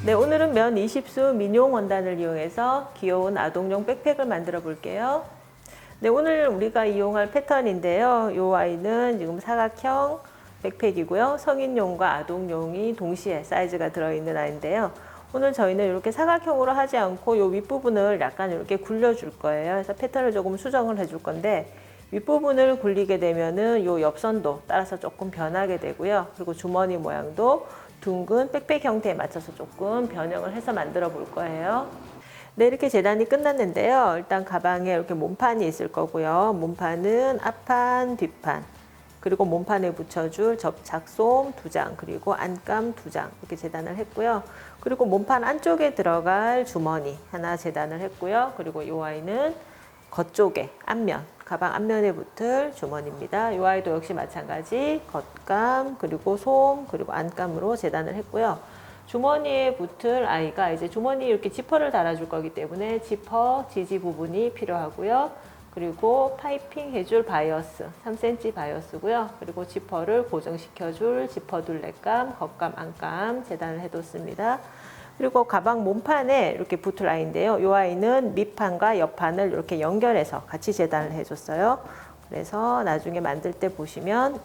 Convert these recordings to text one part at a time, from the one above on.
네, 오늘은 면 20수 민용 원단을 이용해서 귀여운 아동용 백팩을 만들어 볼게요. 네, 오늘 우리가 이용할 패턴인데요. 이 아이는 지금 사각형 백팩이고요. 성인용과 아동용이 동시에 사이즈가 들어있는 아이인데요. 오늘 저희는 이렇게 사각형으로 하지 않고 이 윗부분을 약간 이렇게 굴려줄 거예요. 그래서 패턴을 조금 수정을 해줄 건데, 윗부분을 굴리게 되면은 이 옆선도 따라서 조금 변하게 되고요. 그리고 주머니 모양도 둥근 백팩 형태에 맞춰서 조금 변형을 해서 만들어 볼 거예요. 네, 이렇게 재단이 끝났는데요. 일단 가방에 이렇게 몸판이 있을 거고요. 몸판은 앞판, 뒷판, 그리고 몸판에 붙여줄 접착솜 2장, 그리고 안감 2장 이렇게 재단을 했고요. 그리고 몸판 안쪽에 들어갈 주머니 하나 재단을 했고요. 그리고 이 아이는 겉쪽에 앞면, 가방 앞면에 붙을 주머니입니다. 이 아이도 역시 마찬가지 겉감, 그리고 솜, 그리고 안감으로 재단을 했고요. 주머니에 붙을 아이가 이제 주머니에 이렇게 지퍼를 달아줄 거기 때문에 지퍼 지지 부분이 필요하고요. 그리고 파이핑 해줄 바이어스 3cm 바이어스고요. 그리고 지퍼를 고정시켜줄 지퍼 둘레감, 겉감, 안감 재단을 해뒀습니다. 그리고 가방 몸판에 이렇게 붙을 아이인데요. 이 아이는 밑판과 옆판을 이렇게 연결해서 같이 재단을 해줬어요. 그래서 나중에 만들 때 보시면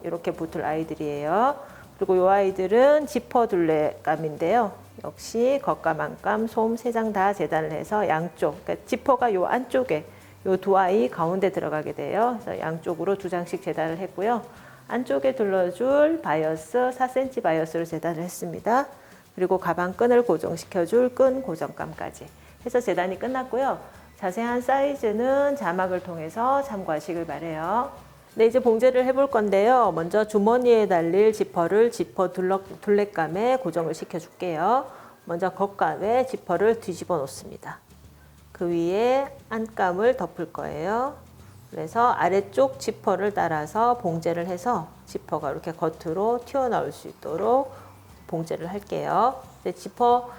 이렇게 붙을 아이들이에요. 그리고 이 아이들은 지퍼 둘레감인데요. 역시 겉감, 안감, 솜 3장 다 재단을 해서 양쪽, 그러니까 지퍼가 요 안쪽에 요 두 아이 가운데 들어가게 돼요. 그래서 양쪽으로 2장씩 재단을 했고요. 안쪽에 둘러줄 바이어스 4cm 바이어스로 재단을 했습니다. 그리고 가방 끈을 고정시켜줄 끈 고정감까지 해서 재단이 끝났고요. 자세한 사이즈는 자막을 통해서 참고하시길 바래요. 네, 이제 봉제를 해볼 건데요. 먼저 주머니에 달릴 지퍼를 지퍼 둘레감에 고정을 시켜줄게요. 먼저 겉감에 지퍼를 뒤집어 놓습니다. 그 위에 안감을 덮을 거예요. 그래서 아래쪽 지퍼를 따라서 봉제를 해서 지퍼가 이렇게 겉으로 튀어나올 수 있도록 봉제를 할게요. 지퍼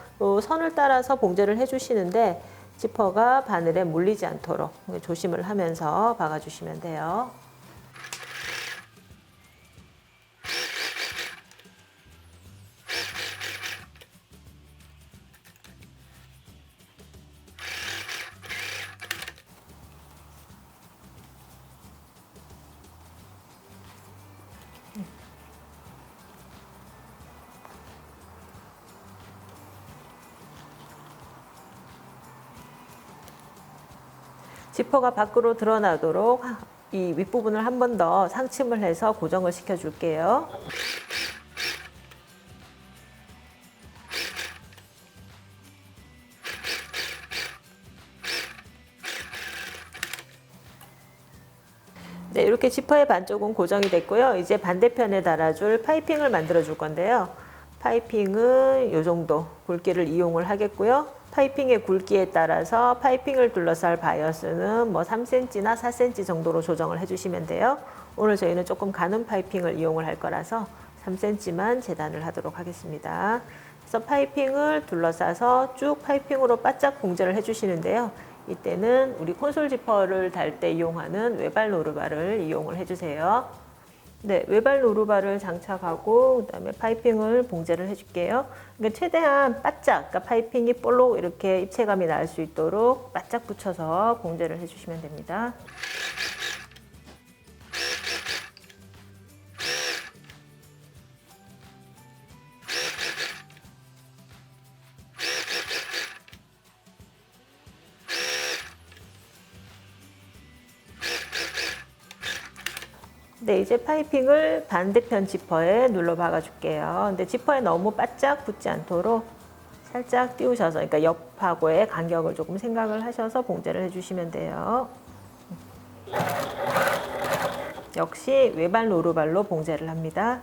선을 따라서 봉제를 해주시는데 지퍼가 바늘에 물리지 않도록 조심을 하면서 박아주시면 돼요. 지퍼가 밖으로 드러나도록 이 윗부분을 한 번 더 상침을 해서 고정을 시켜 줄게요. 네, 이렇게 지퍼의 반쪽은 고정이 됐고요. 이제 반대편에 달아줄 파이핑을 만들어 줄 건데요. 파이핑은 이 정도 굵기를 이용을 하겠고요. 파이핑의 굵기에 따라서 파이핑을 둘러쌀 바이어스는 뭐 3cm나 4cm 정도로 조정을 해주시면 돼요. 오늘 저희는 조금 가는 파이핑을 이용을 할 거라서 3cm만 재단을 하도록 하겠습니다. 그래서 파이핑을 둘러싸서 쭉 파이핑으로 바짝 봉제를 해주시는데요. 이때는 우리 콘솔 지퍼를 달 때 이용하는 외발 노루발을 이용을 해주세요. 네, 외발 노루발을 장착하고 그다음에 파이핑을 봉제를 해줄게요. 그러니까 최대한 바짝, 그러니까 파이핑이 볼록 이렇게 입체감이 날 수 있도록 바짝 붙여서 봉제를 해주시면 됩니다. 네, 이제 파이핑을 반대편 지퍼에 눌러 박아 줄게요. 근데 지퍼에 너무 바짝 붙지 않도록 살짝 띄우셔서, 그러니까 옆하고의 간격을 조금 생각을 하셔서 봉제를 해주시면 돼요. 역시 외발 노루발로 봉제를 합니다.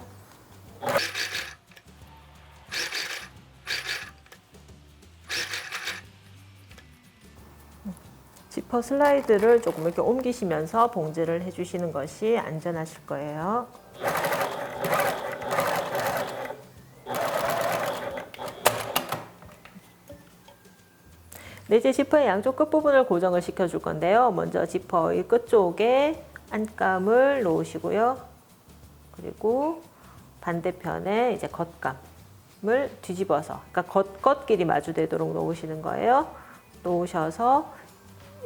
지퍼 슬라이드를 조금 이렇게 옮기시면서 봉제를 해주시는 것이 안전하실 거예요. 네, 이제 지퍼의 양쪽 끝부분을 고정을 시켜줄 건데요. 먼저 지퍼의 끝쪽에 안감을 놓으시고요. 그리고 반대편에 이제 겉감, 뒤집어서, 그러니까 겉끼리 마주되도록 놓으시는 거예요. 놓으셔서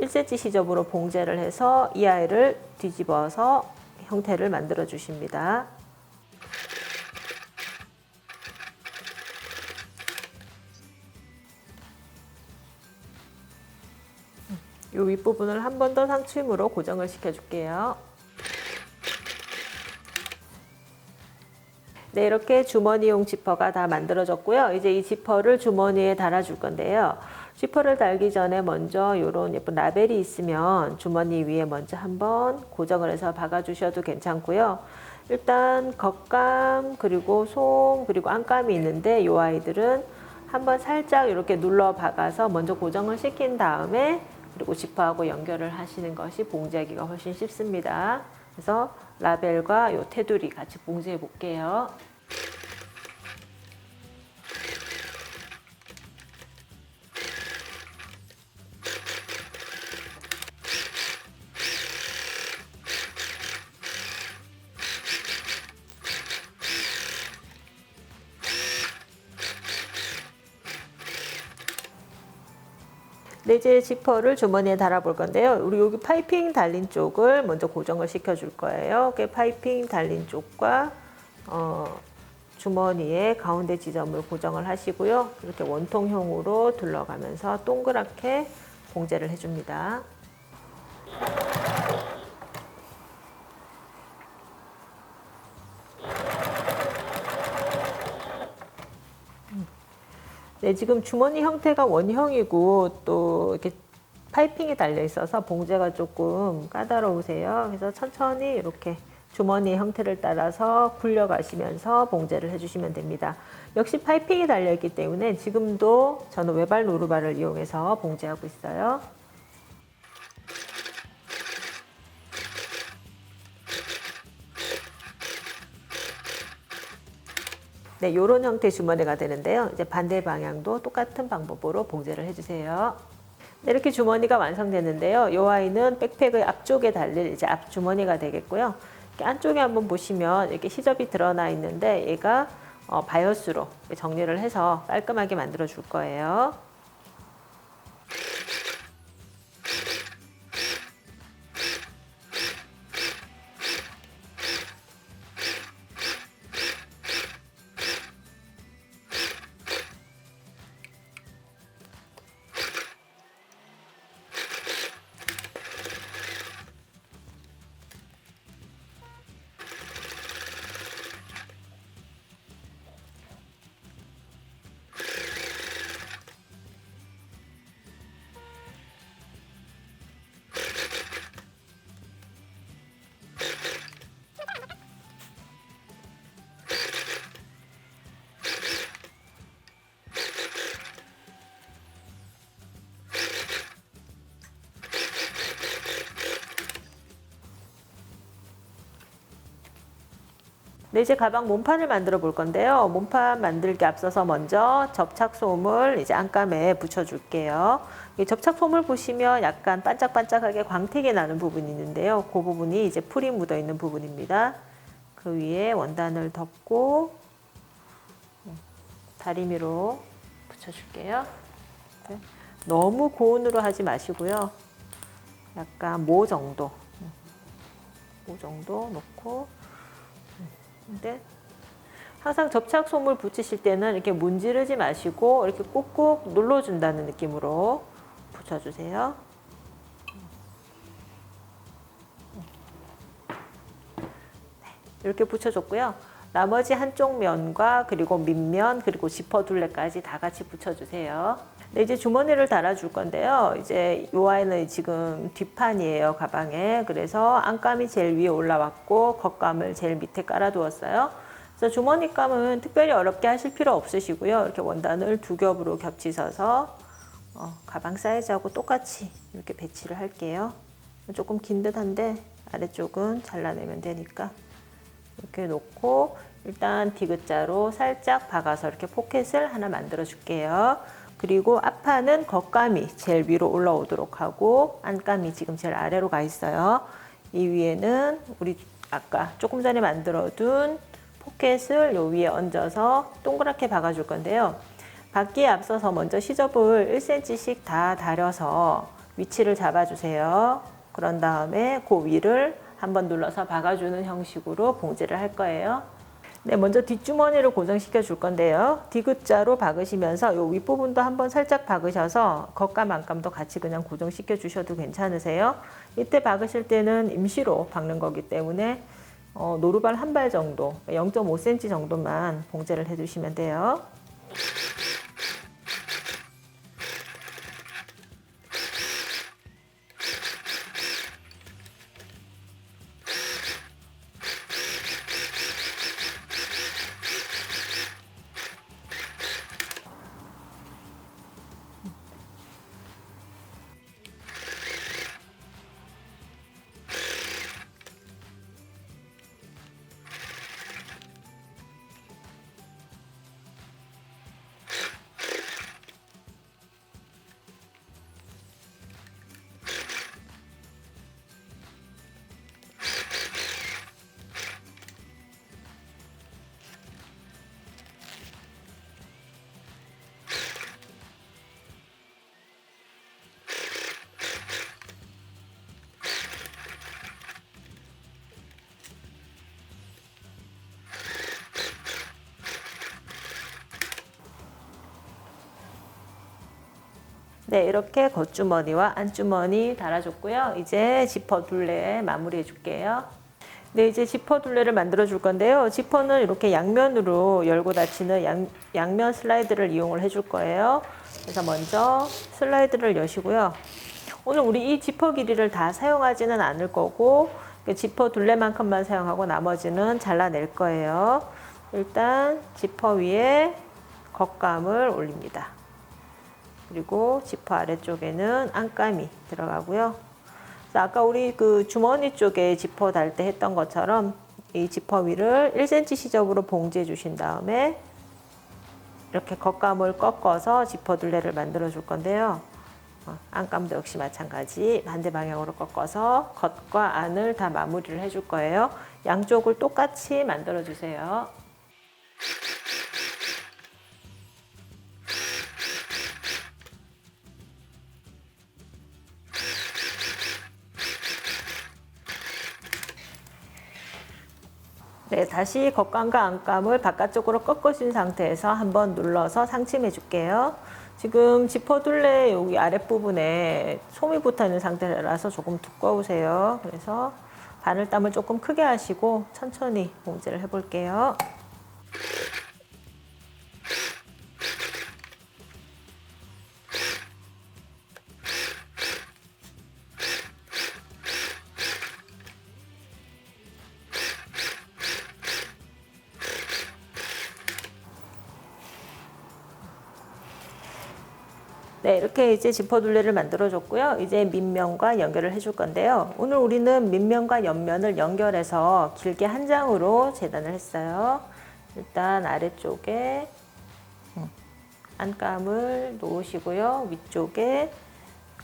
1cm 시접으로 봉제를 해서 이 아이를 뒤집어서 형태를 만들어 주십니다. 이 윗부분을 한 번 더 상추임으로 고정을 시켜줄게요. 네, 이렇게 주머니용 지퍼가 다 만들어졌고요. 이제 이 지퍼를 주머니에 달아줄 건데요. 지퍼를 달기 전에 먼저 이런 예쁜 라벨이 있으면 주머니 위에 먼저 한번 고정을 해서 박아주셔도 괜찮고요. 일단 겉감 그리고 솜 그리고 안감이 있는데 이 아이들은 한번 살짝 이렇게 눌러 박아서 먼저 고정을 시킨 다음에 그리고 지퍼하고 연결을 하시는 것이 봉제하기가 훨씬 쉽습니다. 그래서 라벨과 요 테두리 같이 봉제해 볼게요. 네, 이제 지퍼를 주머니에 달아 볼 건데요. 우리 여기 파이핑 달린 쪽을 먼저 고정을 시켜 줄 거예요. 파이핑 달린 쪽과 주머니의 가운데 지점을 고정을 하시고요. 이렇게 원통형으로 둘러가면서 동그랗게 봉제를 해줍니다. 네, 지금 주머니 형태가 원형이고 또 이렇게 파이핑이 달려 있어서 봉제가 조금 까다로우세요. 그래서 천천히 이렇게 주머니 형태를 따라서 굴려가시면서 봉제를 해주시면 됩니다. 역시 파이핑이 달려 있기 때문에 지금도 저는 외발 노루발을 이용해서 봉제하고 있어요. 네, 이런 형태의 주머니가 되는데요. 이제 반대 방향도 똑같은 방법으로 봉제를 해주세요. 네, 이렇게 주머니가 완성됐는데요. 이 아이는 백팩의 앞쪽에 달릴 이제 앞 주머니가 되겠고요. 이렇게 안쪽에 한번 보시면 이렇게 시접이 드러나 있는데 얘가 바이어스로 정리를 해서 깔끔하게 만들어 줄 거예요. 네, 이제 가방 몸판을 만들어 볼 건데요. 몸판 만들기 앞서서 먼저 접착솜을 이제 안감에 붙여 줄게요. 이 접착솜을 보시면 약간 반짝반짝하게 광택이 나는 부분이 있는데요. 그 부분이 이제 풀이 묻어 있는 부분입니다. 그 위에 원단을 덮고 다리미로 붙여 줄게요. 네. 너무 고온으로 하지 마시고요. 약간 모 정도 놓고 근데 항상 접착솜을 붙이실 때는 이렇게 문지르지 마시고 이렇게 꾹꾹 눌러준다는 느낌으로 붙여주세요. 이렇게 붙여줬고요. 나머지 한쪽 면과 그리고 밑면 그리고 지퍼 둘레까지 다 같이 붙여주세요. 네, 이제 주머니를 달아줄 건데요. 이제 이 아이는 지금 뒷판이에요, 가방에. 그래서 안감이 제일 위에 올라왔고 겉감을 제일 밑에 깔아두었어요. 그래서 주머니감은 특별히 어렵게 하실 필요 없으시고요. 이렇게 원단을 두 겹으로 겹치셔서 가방 사이즈하고 똑같이 이렇게 배치를 할게요. 조금 긴 듯한데 아래쪽은 잘라내면 되니까 이렇게 놓고 일단 디귿자로 살짝 박아서 이렇게 포켓을 하나 만들어 줄게요. 그리고 앞판은 겉감이 제일 위로 올라오도록 하고 안감이 지금 제일 아래로 가 있어요. 이 위에는 우리 아까 조금 전에 만들어둔 포켓을 요 위에 얹어서 동그랗게 박아줄 건데요. 박기에 앞서서 먼저 시접을 1cm씩 다 다려서 위치를 잡아주세요. 그런 다음에 그 위를 한번 눌러서 박아주는 형식으로 봉제를 할 거예요. 네, 먼저 뒷주머니를 고정시켜 줄 건데요. 디귿자로 박으시면서 요 윗부분도 한번 살짝 박으셔서 겉감 안감도 같이 그냥 고정시켜 주셔도 괜찮으세요. 이때 박으실 때는 임시로 박는 거기 때문에 노루발 한 발 정도, 0.5cm 정도만 봉제를 해주시면 돼요. 네, 이렇게 겉주머니와 안주머니 달아줬고요. 이제 지퍼 둘레 마무리해 줄게요. 네, 이제 지퍼 둘레를 만들어 줄 건데요. 지퍼는 이렇게 양면으로 열고 닫히는 양면 슬라이드를 이용을 해줄 거예요. 그래서 먼저 슬라이드를 여시고요. 오늘 우리 이 지퍼 길이를 다 사용하지는 않을 거고 지퍼 둘레만큼만 사용하고 나머지는 잘라낼 거예요. 일단 지퍼 위에 겉감을 올립니다. 그리고 지퍼 아래쪽에는 안감이 들어가고요. 아까 우리 그 주머니 쪽에 지퍼 달 때 했던 것처럼 이 지퍼 위를 1cm 시접으로 봉제해 주신 다음에 이렇게 겉감을 꺾어서 지퍼 둘레를 만들어 줄 건데요. 안감도 역시 마찬가지 반대 방향으로 꺾어서 겉과 안을 다 마무리를 해줄 거예요. 양쪽을 똑같이 만들어 주세요. 네, 다시 겉감과 안감을 바깥쪽으로 꺾으신 상태에서 한번 눌러서 상침해 줄게요. 지금 지퍼 둘레 여기 아랫부분에 솜이 붙어 있는 상태라서 조금 두꺼우세요. 그래서 바늘땀을 조금 크게 하시고 천천히 봉제를 해 볼게요. 네, 이렇게 이제 지퍼 둘레를 만들어 줬고요. 이제 밑면과 연결을 해줄 건데요. 오늘 우리는 밑면과 옆면을 연결해서 길게 한 장으로 재단을 했어요. 일단 아래쪽에 안감을 놓으시고요. 위쪽에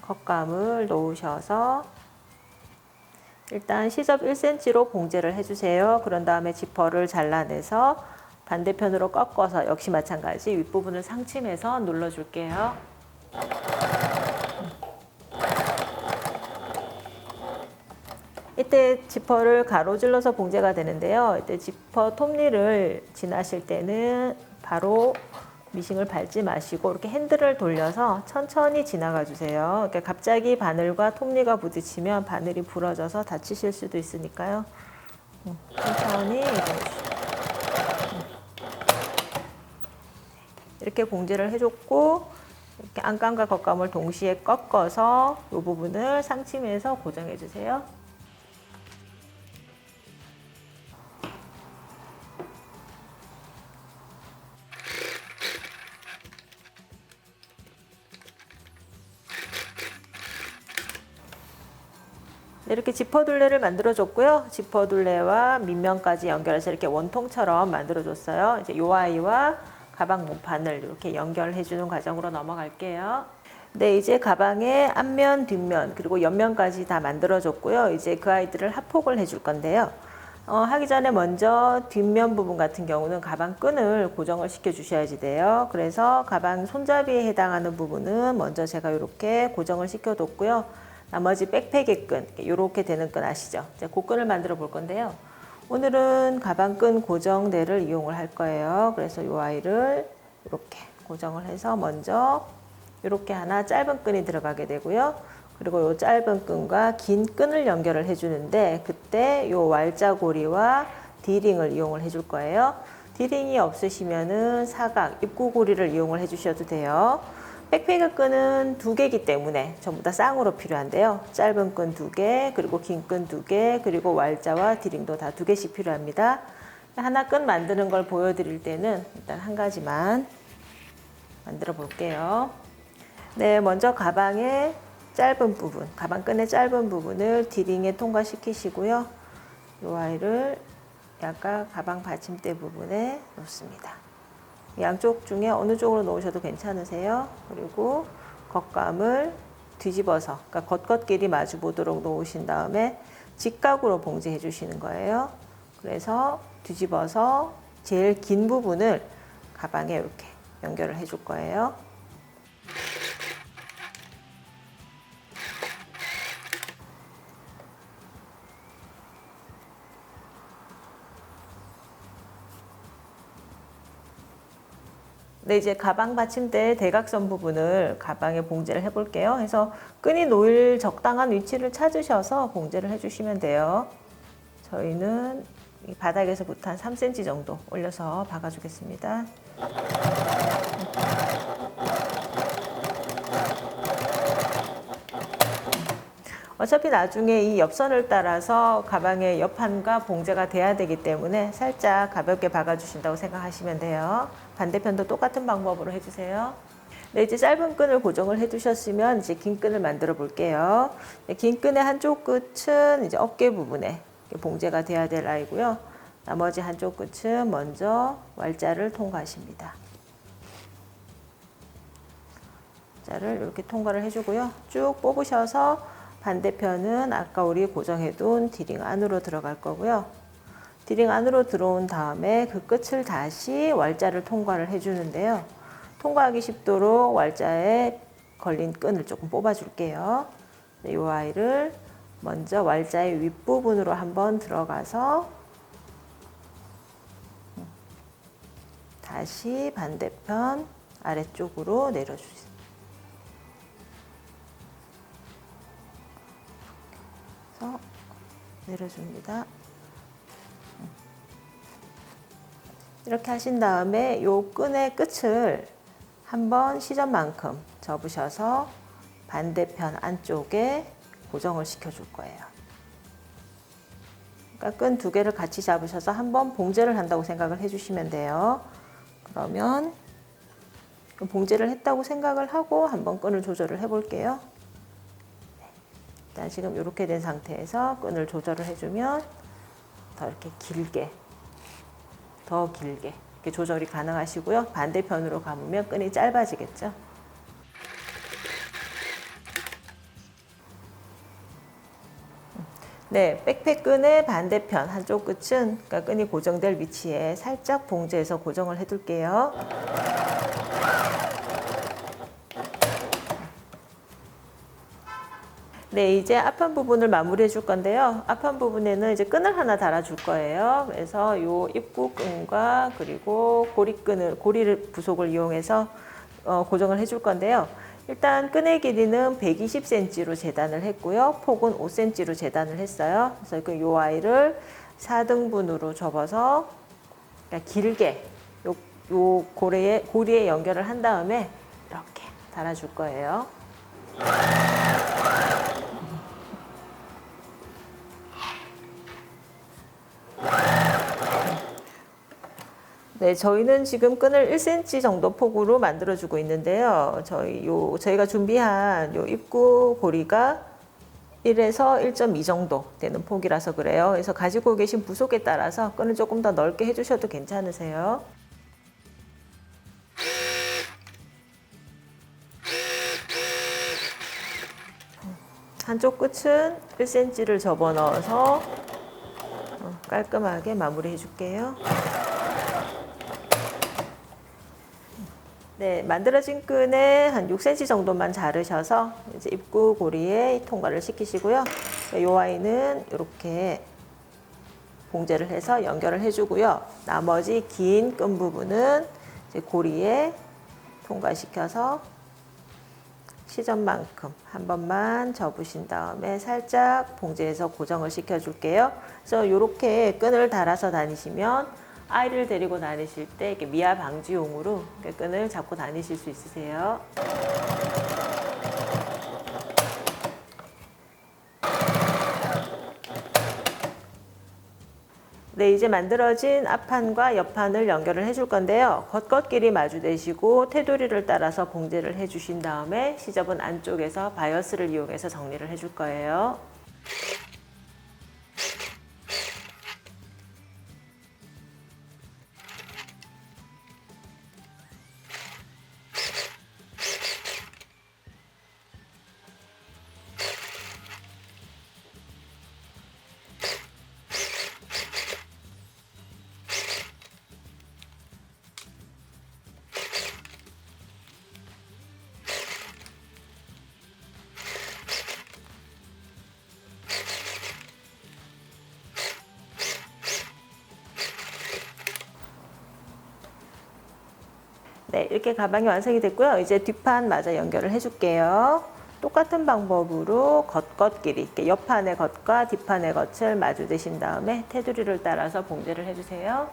겉감을 놓으셔서 일단 시접 1cm로 봉제를 해주세요. 그런 다음에 지퍼를 잘라내서 반대편으로 꺾어서 역시 마찬가지 윗부분을 상침해서 눌러줄게요. 이때 지퍼를 가로질러서 봉제가 되는데요. 이때 지퍼 톱니를 지나실 때는 바로 미싱을 밟지 마시고 이렇게 핸들을 돌려서 천천히 지나가 주세요. 그러니까 갑자기 바늘과 톱니가 부딪히면 바늘이 부러져서 다치실 수도 있으니까요. 천천히 이렇게 봉제를 해줬고 이렇게 안감과 겉감을 동시에 꺾어서 이 부분을 상침해서 고정해 주세요. 이렇게 지퍼 둘레를 만들어 줬고요. 지퍼 둘레와 밑면까지 연결해서 이렇게 원통처럼 만들어 줬어요. 이제 요 아이와 가방 몸판을 이렇게 연결해 주는 과정으로 넘어갈게요. 네, 이제 가방의 앞면, 뒷면, 그리고 옆면까지 다 만들어 줬고요. 이제 그 아이들을 합폭을 해줄 건데요. 하기 전에 먼저 뒷면 부분 같은 경우는 가방 끈을 고정을 시켜 주셔야지 돼요. 그래서 가방 손잡이에 해당하는 부분은 먼저 제가 이렇게 고정을 시켜 뒀고요. 나머지 백팩의 끈, 이렇게 되는 끈 아시죠? 이제 그 끈을 만들어 볼 건데요. 오늘은 가방 끈 고정대를 이용을 할 거예요. 그래서 이 아이를 이렇게 고정을 해서 먼저 이렇게 하나 짧은 끈이 들어가게 되고요. 그리고 이 짧은 끈과 긴 끈을 연결을 해주는데 그때 이 왈자고리와 D링을 이용을 해줄 거예요. D링이 없으시면은 사각, 입구고리를 이용을 해주셔도 돼요. 백팩의 끈은 2개이기 때문에 전부 다 쌍으로 필요한데요. 짧은 끈 2개, 그리고 긴 끈 2개, 그리고 왈자와 D링도 다 2개씩 필요합니다. 하나 끈 만드는 걸 보여드릴 때는 일단 한 가지만 만들어 볼게요. 네, 먼저 가방의 짧은 부분, 가방 끈의 짧은 부분을 D링에 통과시키시고요. 이 아이를 약간 가방 받침대 부분에 놓습니다. 양쪽 중에 어느 쪽으로 놓으셔도 괜찮으세요. 그리고 겉감을 뒤집어서, 그러니까 겉겉끼리 마주 보도록 놓으신 다음에 직각으로 봉제해 주시는 거예요. 그래서 뒤집어서 제일 긴 부분을 가방에 이렇게 연결을 해 줄 거예요. 네, 이제 가방 받침대 대각선 부분을 가방에 봉제를 해볼게요. 그래서 끈이 놓일 적당한 위치를 찾으셔서 봉제를 해주시면 돼요. 저희는 이 바닥에서부터 한 3cm 정도 올려서 박아주겠습니다. 어차피 나중에 이 옆선을 따라서 가방의 옆판과 봉제가 돼야 되기 때문에 살짝 가볍게 박아주신다고 생각하시면 돼요. 반대편도 똑같은 방법으로 해주세요. 네, 이제 짧은 끈을 고정을 해두셨으면 이제 긴 끈을 만들어 볼게요. 네, 긴 끈의 한쪽 끝은 이제 어깨 부분에 봉제가 돼야 될 아이고요. 나머지 한쪽 끝은 먼저 왈자를 통과하십니다. 왈자를 이렇게 통과를 해주고요. 쭉 뽑으셔서 반대편은 아까 우리 고정해둔 D링 안으로 들어갈 거고요. D링 안으로 들어온 다음에 그 끝을 다시 왈자를 통과를 해주는데요. 통과하기 쉽도록 왈자에 걸린 끈을 조금 뽑아줄게요. 이 아이를 먼저 왈자의 윗부분으로 한번 들어가서 다시 반대편 아래쪽으로 내려주세요. 내려줍니다. 이렇게 하신 다음에 요 끈의 끝을 한번 시접만큼 접으셔서 반대편 안쪽에 고정을 시켜줄 거예요. 그러니까 끈 2개를 같이 잡으셔서 한번 봉제를 한다고 생각을 해주시면 돼요. 그러면 봉제를 했다고 생각을 하고 한번 끈을 조절을 해볼게요. 일단 지금 이렇게 된 상태에서 끈을 조절을 해주면 더 이렇게 길게, 더 길게 이렇게 조절이 가능하시고요. 반대편으로 감으면 끈이 짧아지겠죠. 네, 백팩 끈의 반대편 한쪽 끝은 그러니까 끈이 고정될 위치에 살짝 봉제해서 고정을 해둘게요. 네, 이제 앞판 부분을 마무리해 줄 건데요. 앞판 부분에는 이제 끈을 하나 달아 줄 거예요. 그래서 요 입구 끈과 그리고 고리를 부속을 이용해서 고정을 해 줄 건데요. 일단 끈의 길이는 120cm로 재단을 했고요. 폭은 5cm로 재단을 했어요. 그래서 요 아이를 4등분으로 접어서 길게 요 고리에 연결을 한 다음에 이렇게 달아 줄 거예요. 네, 저희는 지금 끈을 1cm 정도 폭으로 만들어주고 있는데요. 저희가 준비한 요 입구 고리가 1에서 1.2 정도 되는 폭이라서 그래요. 그래서 가지고 계신 부속에 따라서 끈을 조금 더 넓게 해주셔도 괜찮으세요. 한쪽 끝은 1cm를 접어 넣어서 깔끔하게 마무리 해줄게요. 네, 만들어진 끈에 한 6cm 정도만 자르셔서 이제 입구 고리에 통과를 시키시고요. 이 아이는 이렇게 봉제를 해서 연결을 해주고요. 나머지 긴 끈 부분은 이제 고리에 통과시켜서 시접만큼 한 번만 접으신 다음에 살짝 봉제해서 고정을 시켜줄게요. 그래서 이렇게 끈을 달아서 다니시면 아이를 데리고 다니실 때 이렇게 미아 방지용으로 끈을 잡고 다니실 수 있으세요. 네, 이제 만들어진 앞판과 옆판을 연결을 해줄 건데요. 겉겉끼리 마주대시고 테두리를 따라서 봉제를 해주신 다음에 시접은 안쪽에서 바이어스를 이용해서 정리를 해줄 거예요. 네, 이렇게 가방이 완성이 됐고요. 이제 뒷판 마저 연결을 해줄게요. 똑같은 방법으로 겉끼리 이렇게 옆판의 겉과 뒷판의 겉을 마주 대신 다음에 테두리를 따라서 봉제를 해주세요.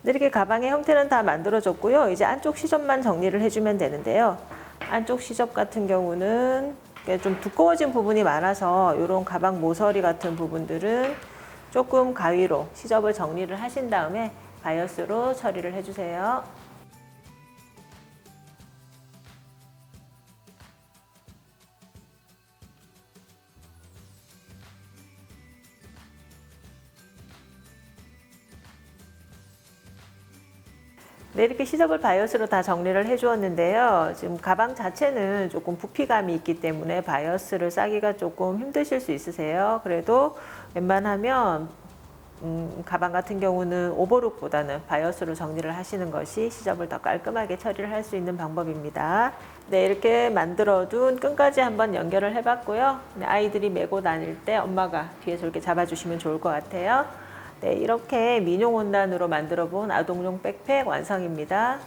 네, 이렇게 가방의 형태는 다 만들어졌고요. 이제 안쪽 시접만 정리를 해주면 되는데요. 안쪽 시접 같은 경우는 좀 두꺼워진 부분이 많아서 이런 가방 모서리 같은 부분들은 조금 가위로 시접을 정리를 하신 다음에 바이어스로 처리를 해주세요. 네, 이렇게 시접을 바이어스로 다 정리를 해 주었는데요. 지금 가방 자체는 조금 부피감이 있기 때문에 바이어스를 싸기가 조금 힘드실 수 있으세요. 그래도 웬만하면 가방 같은 경우는 오버룩보다는 바이어스로 정리를 하시는 것이 시접을 더 깔끔하게 처리를 할 수 있는 방법입니다. 네, 이렇게 만들어둔 끈까지 한번 연결을 해봤고요. 아이들이 메고 다닐 때 엄마가 뒤에서 이렇게 잡아주시면 좋을 것 같아요. 네, 이렇게 민용 원단으로 만들어 본 아동용 백팩 완성입니다.